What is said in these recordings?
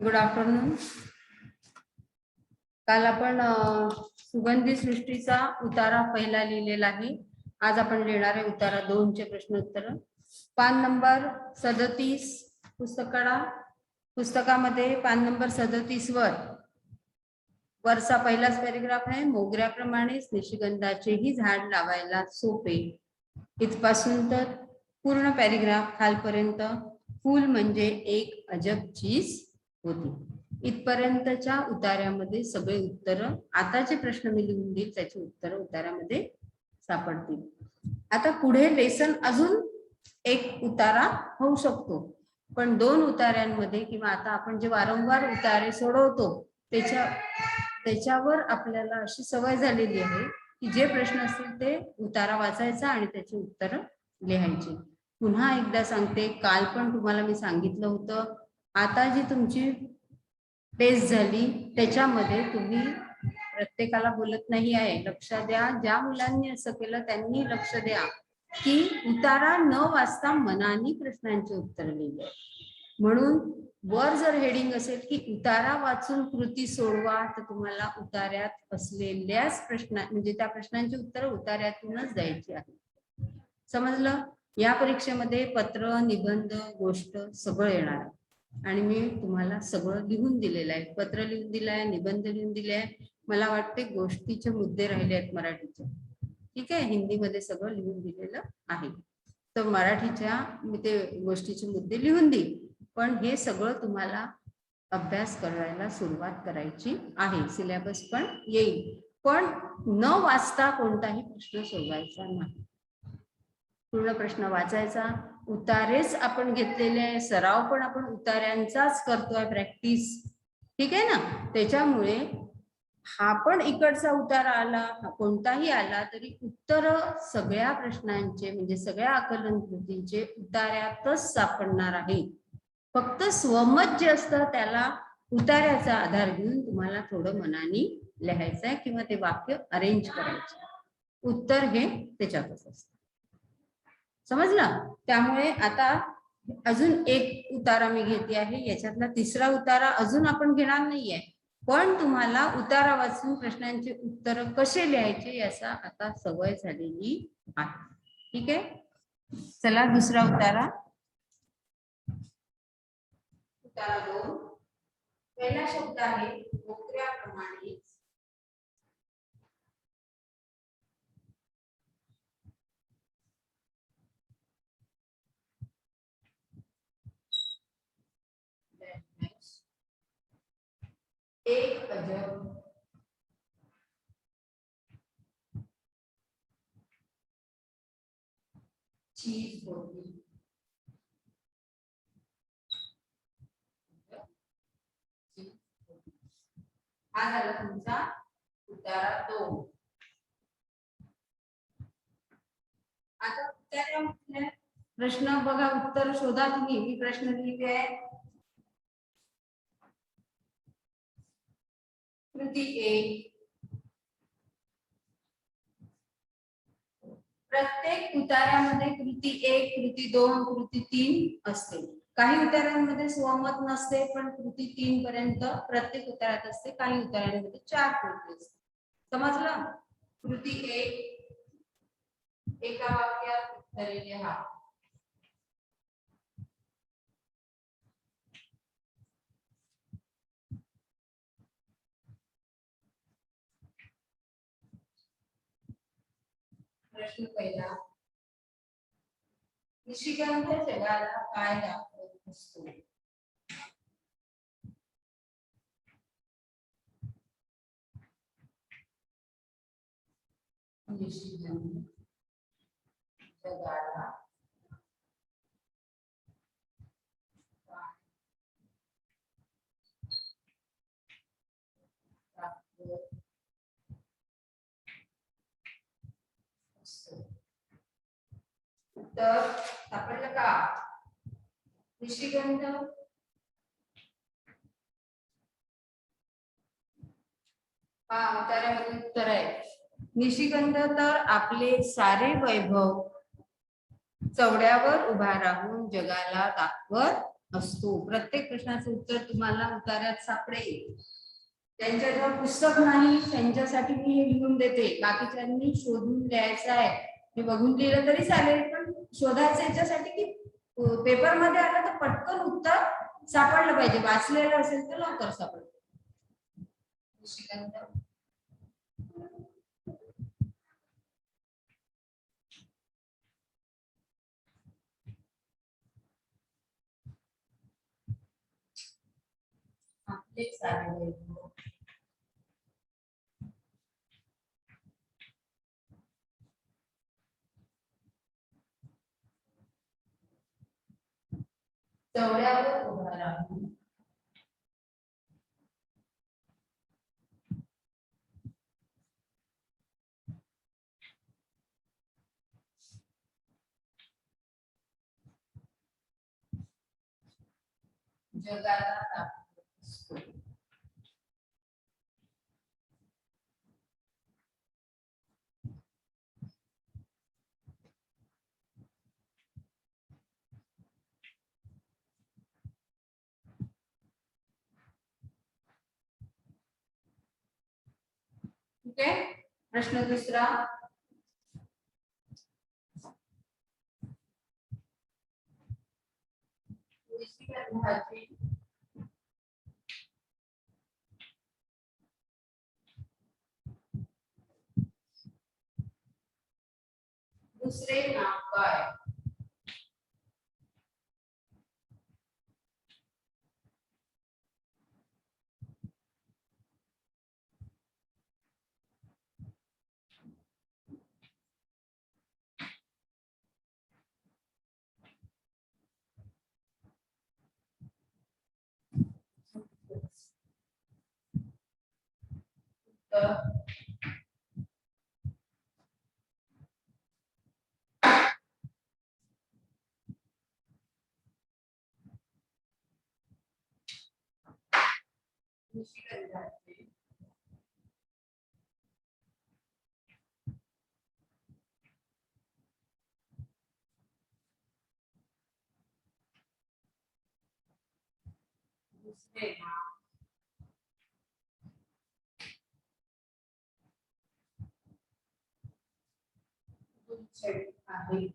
Good afternoon. काल आपण सुगंधी सृष्टीचा उतारा पहिला लिहिलेला आहे. आज आपण लिहिणार आहे उतारा 2 चे प्रश्न उत्तर. पान नंबर 37 पुस्तकामध्ये पान नंबर 37 वरचा पहिलाच पॅरेग्राफ आहे. मोगऱ्याप्रमाणेच निशिगंधाचेही झाड लावायला सोपे. इथपासून तर पूर्ण पॅरेग्राफ खालपर्यंत फूल म्हणजे एक अजब चीज होती. इथपर्यंतच्या उतार्यामध्ये सगळे उत्तर, आताचे प्रश्न मी लिहून देईल त्याचे उत्तर उतार्यामध्ये सापडतील. आता पुढे लेसन अजून एक उतारा होऊ शकतो, पण 2 उतार्यांमध्ये किंवा आता आपण जे वारंवार उतारे सोडवतो त्याच्यावर आपल्याला अशी सवय झालेली आहे की जे प्रश्न असतील ते उतारा वाचायचा आणि त्याची उत्तर लिहायची. पुन्हा एकदा सांगते, काल पण तुम्हाला मी सांगितलं होतं, आता जी तुमची टेस्ट झाली त्याच्यामध्ये तुम्ही प्रत्येकाला बोलत नाही आहे, लक्ष द्या. ज्या मुलांनी असं केलं त्यांनी लक्ष द्या की उतारा न वाचता मनाने प्रश्नांचे उत्तर लिहिले. म्हणून वर जर हेडिंग असेल की उतारा वाचून कृती सोडवा, तर तुम्हाला उतार्यात असलेल्याच प्रश्न म्हणजे त्या प्रश्नांची उत्तर उतार्यातूनच द्यायची आहे. समजलं? या परीक्षेमध्ये पत्र, निबंध, गोष्ट सगळं येणार आहे आणि मी तुम्हाला सगळं लिहून दिलेलं आहे. पत्र लिहून दिलं आहे, निबंध लिहून दिले आहे. मला वाटते गोष्टीचे मुद्दे राहिले आहेत मराठीचे. ठीक आहे, हिंदीमध्ये सगळं लिहून दिलेलं आहे. तर मराठीच्या मी ते गोष्टीचे मुद्दे लिहून देईल, पण हे सगळं तुम्हाला अभ्यास करायला सुरुवात करायची आहे. सिलेबस पण येईल, पण न वाचता कोणताही प्रश्न सोडवायचा नाही. पूर्ण प्रश्न वाचायचा. उतारेच आपण घेतलेले आहे, सराव पण आपण उतार्यांचाच करतोय, प्रॅक्टिस. ठीक आहे ना? त्याच्यामुळे हा पण इकडचा उतारा आला, हा कोणताही आला तरी उत्तर सगळ्या प्रश्नांचे म्हणजे सगळ्या आकलन कृतींचे उतार्यातच सापडणार आहे. फक्त स्वमत जे असतं त्याला उतार्याचा आधार घेऊन तुम्हाला थोडं मनाने लिहायचं आहे किंवा ते वाक्य अरेंज करायचे. उत्तर हे त्याच्यातच असतं. समजलं? त्यामुळे आता अजून एक उतारा मी घेते आहे. याच्यातला तिसरा उतारा अजून आपण घेणार नाहीये, पण तुम्हाला उतारा वाचून प्रश्नांचे उत्तर कसे लिहायचे याचा आता सवय झालेली आहे. ठीक आहे, चला दुसरा उतारा. उतारा 2. पहिला शब्द आहे मोगऱ्याप्रमाणे. एक अजब चीज होती. हा झाला तुमचा उतारा 2. आता उतार्यामध्ये प्रश्न बघा, उत्तर शोधा तुम्ही. मी प्रश्न लिहिले आहे. कृती 1. प्रत्येक उतार्यामध्ये कृती 1, कृती 2, कृती 3 असते. काही उतार्यांमध्ये स्वमत नसते, पण कृती 3 पर्यंत प्रत्येक उतार्यात असते. काही उतार्यांमध्ये 4 कृती असते. समजलं? कृती 1, एका वाक्यात उत्तरे लिहा. प्रश्न पहिला, निशिगंध जगाला काय दाखवत असतो? निशिगंध जगाला उत्तर सापडलं का? निशिगंध हा उतार्यामध्ये उत्तर आहे. निशिगंध तर आपले सारे वैभव चौड्यावर उभा राहून जगाला दाखवत असतो. प्रत्येक प्रश्नाचं उत्तर तुम्हाला उतार्यात सापडेल. त्यांच्याजवळ पुस्तक नाही त्यांच्यासाठी मी हे लिहून देते, बाकीच्यांनी शोधून लिहायचं आहे. हे बघून लिहिलं तरी चालेल, पण शोधायचं याच्यासाठी की पेपर मध्ये आलं तर पटकन उत्तर सापडलं पाहिजे. वाचलेलं असेल तर लवकर सापडलं. तेवढ्यावर उभा राहून जगाला दाखवतो. ठीक आहे. प्रश्न दुसरा, दुसरे नाव काय? दुसरे नाव गुलछडी आहे.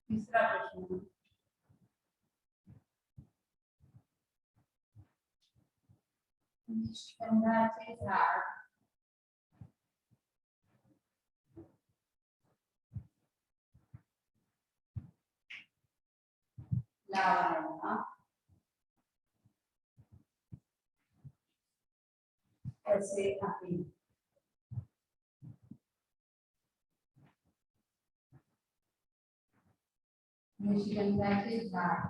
तिसरा प्रश्न, निशिगंधाचे झाड लावायला कसे आहे? निशिगंधाचे झाड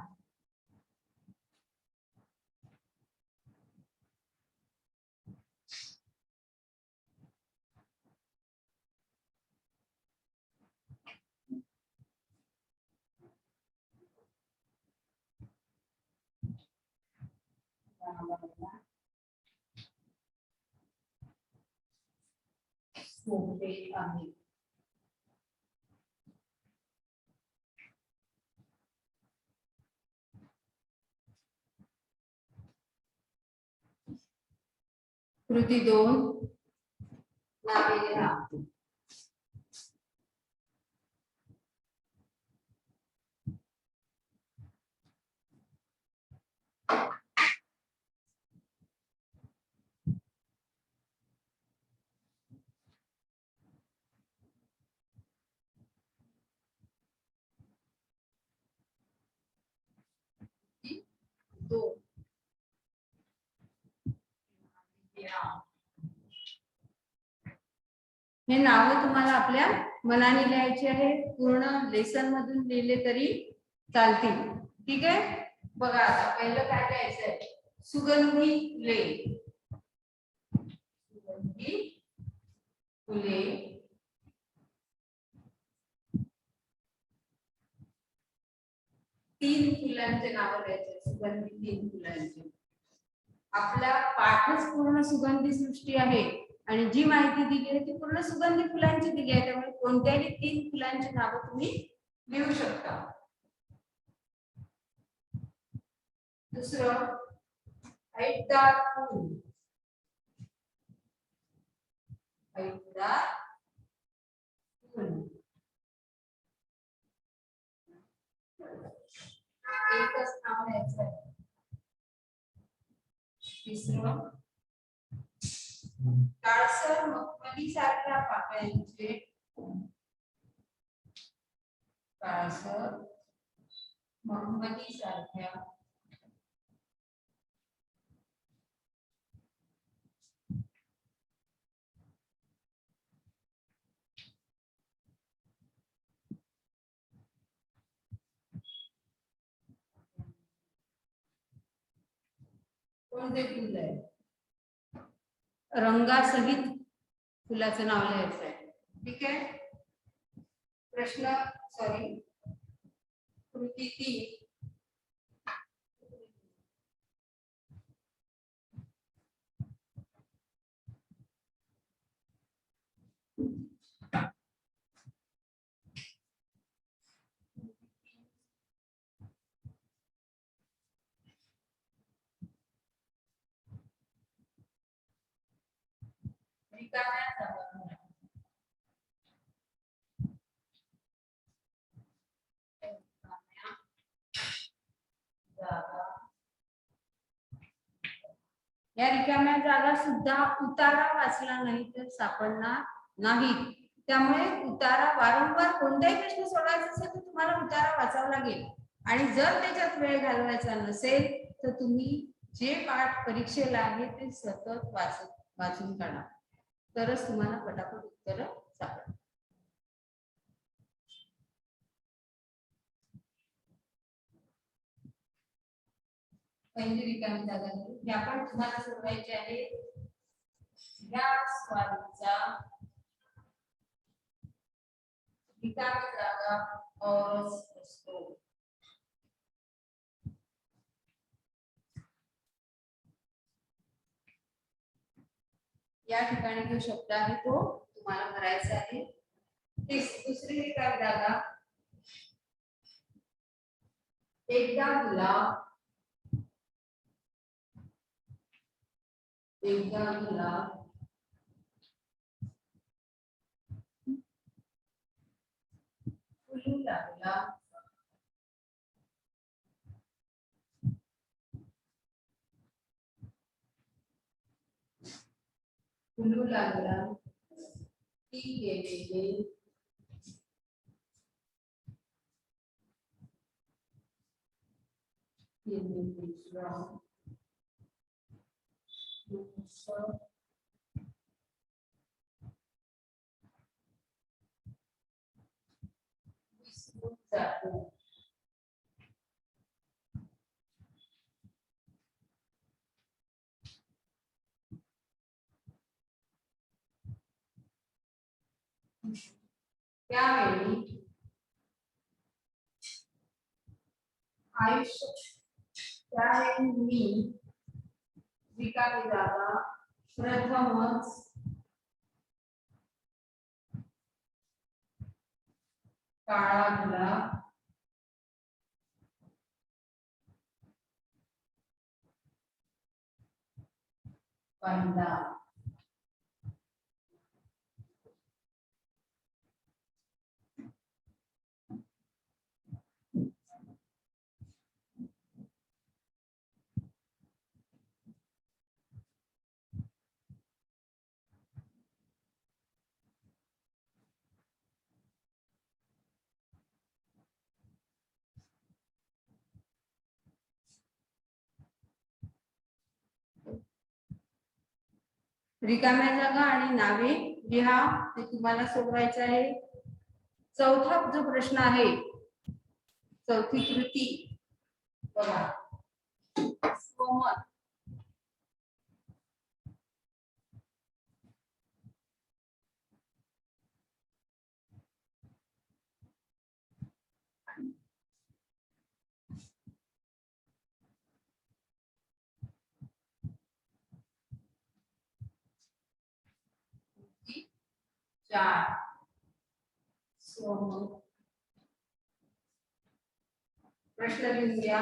सोपे आहे. कृती 2, नावे लिहा. हे नाव तुम्हाला आपल्या मनाने लिहायचे आहे. पूर्ण लेसन मधून लिहिले तरी चालतील. ठीक आहे. बघा आता पहिलं काय लिहायचंय? सुगंधी फुले. सुगंधी फुले, 3 फुलांचे नाव लिहायचे. सुगंधी 3 फुलांचे. आपला पाठच पूर्ण सुगंधी सृष्टी आहे. आणि जी माहिती दिली आहे ती पूर्ण सुगंधी फुलांची दिली आहे, त्यामुळे कोणत्याही 3 फुलांची नावं तुम्ही लिहू शकता. दुसरं ऐटदार फूल. ऐटदार फूल एकच नाव द्यायचं आहे. तिसरं काळसर मखमली सारख्या पाकळ्यांचे. काळसर मखमली सारख्या कोणते फुल आहे? रंगासहित फुलाचं नाव लिहायचं आहे. ठीक आहे. प्रश्न सॉरी कृती 3. या रिकाम्या जागा सुद्धा उतारा वाचला नाही तर सापडणार नाहीत. त्यामुळे उतारा वारंवार कोणताही प्रश्न सोडवायचा असेल तर तुम्हाला उतारा वाचावा लागेल. आणि जर त्याच्यात वेळ घालवायचा नसेल तर तुम्ही जे पाठ परीक्षेला आहे ते सतत वाचून काढा, तरच तुम्हाला पटापट उत्तर सापडेल. पहिली रिकामी जागा ही आपण तुम्हाला सोडवायची आहे. या स्वारीचा रिकामी जागा औरस असतो. या ठिकाणी जो शब्द आहे तो तुम्हाला भरायचा आहे. दुसरी रिकामी जागा एकदा गुलाब. एकदा गुलाब फुलू लागला. फुलू लागला ती गेलेले विसरून जातो. त्यावेळी आयुष्य त्यावेळी मी रिकामी जागा प्रथमच काळा गुलाब पाहिला. रिकाम्या जागा आणि नावे लिहा, ते तुम्हाला सोडवायचं आहे. चौथा जो प्रश्न आहे, चौथी कृती बघा. स्वमत. 4 सोम प्रश्न लिहूया.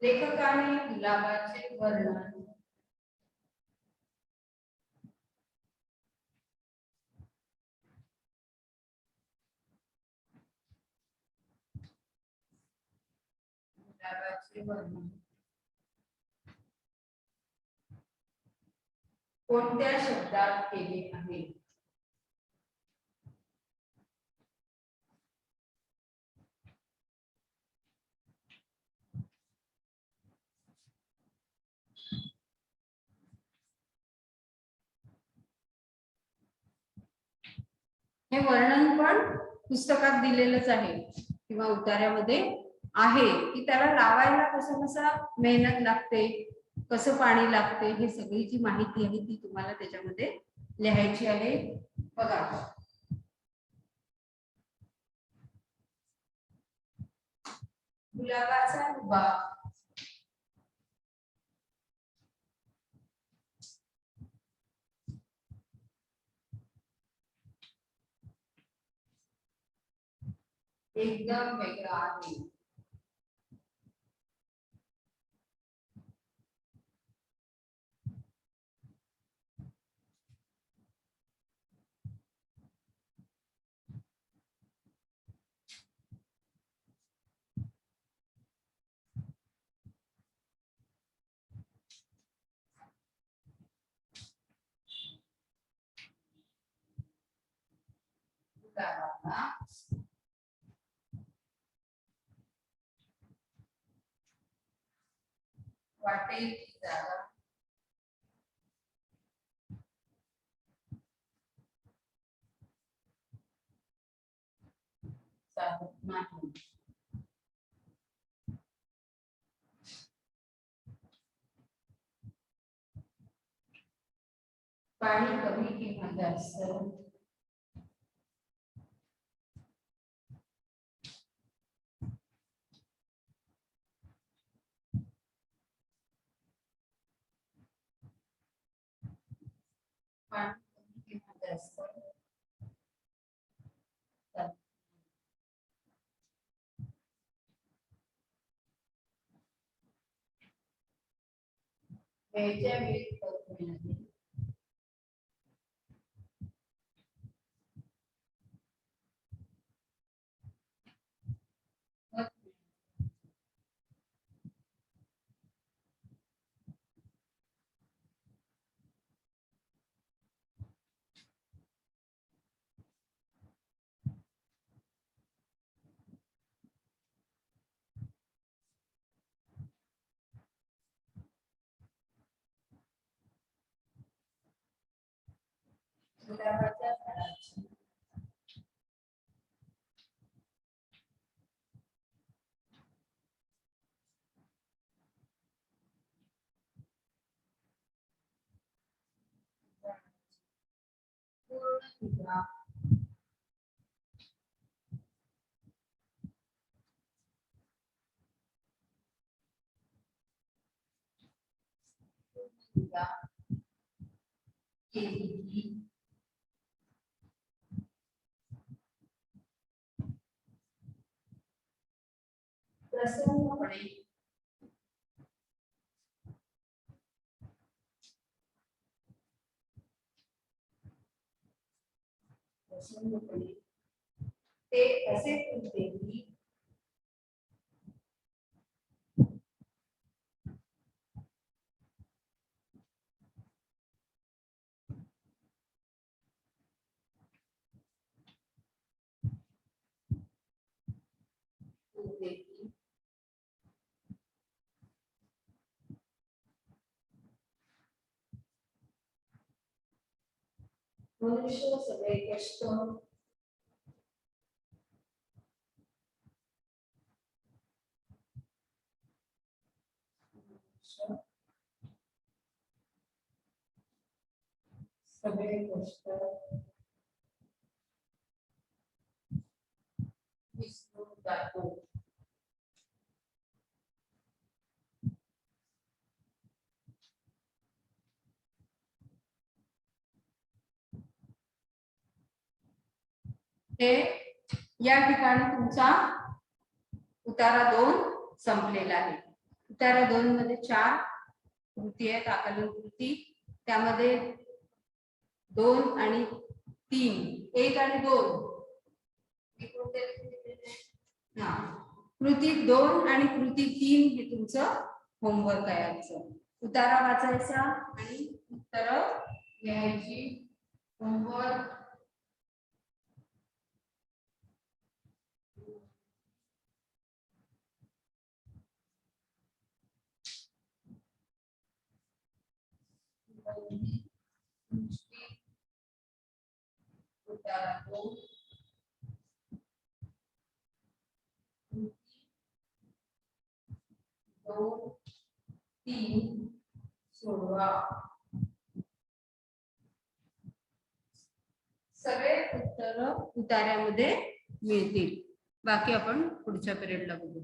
लेखकाने गुलाबाचे वर्णन कोणत्या शब्दात केले आहे? हे वर्णन पण पुस्तकात दिलेलंच आहे किंवा उतार्यामध्ये आहे की त्याला लावायला कसा मेहनत लागते, कसं पाणी लागते, हे सगळी जी माहिती आहे ती तुम्हाला त्याच्यामध्ये लिहायची आहे. बघा, गुलाबाचा रुबाब एकदम वेगळा आहे. वाटेल ती जागा चालत नाही. पाणी कमी किंवा जास्त वेळच्या वेळी खत मिळाले. गुलाबाच्या झाडाची पूर्ण निगा केली प्रसन्नपणे ते असे फुलते की मनुष्य सगळे कष्ट सगळे कष्ट विसरून जातो. हे या ठिकाणी तुमचा उतारा 2 संपलेला आहे. उतारा 2 मध्ये 4 कृती आहेत, आकलन कृती. त्यामध्ये 2 आणि 3, 1 आणि 2 कृती 2 आणि कृती 3 हे तुमचं होमवर्क आहे आजचं. उतारा वाचायचा आणि उत्तर लिहायची. होमवर्क उतारा 2 2 3 सोडवा. सगळे उत्तर उतार्यामध्ये मिळतील. बाकी आपण पुढच्या पिरियडला बघू.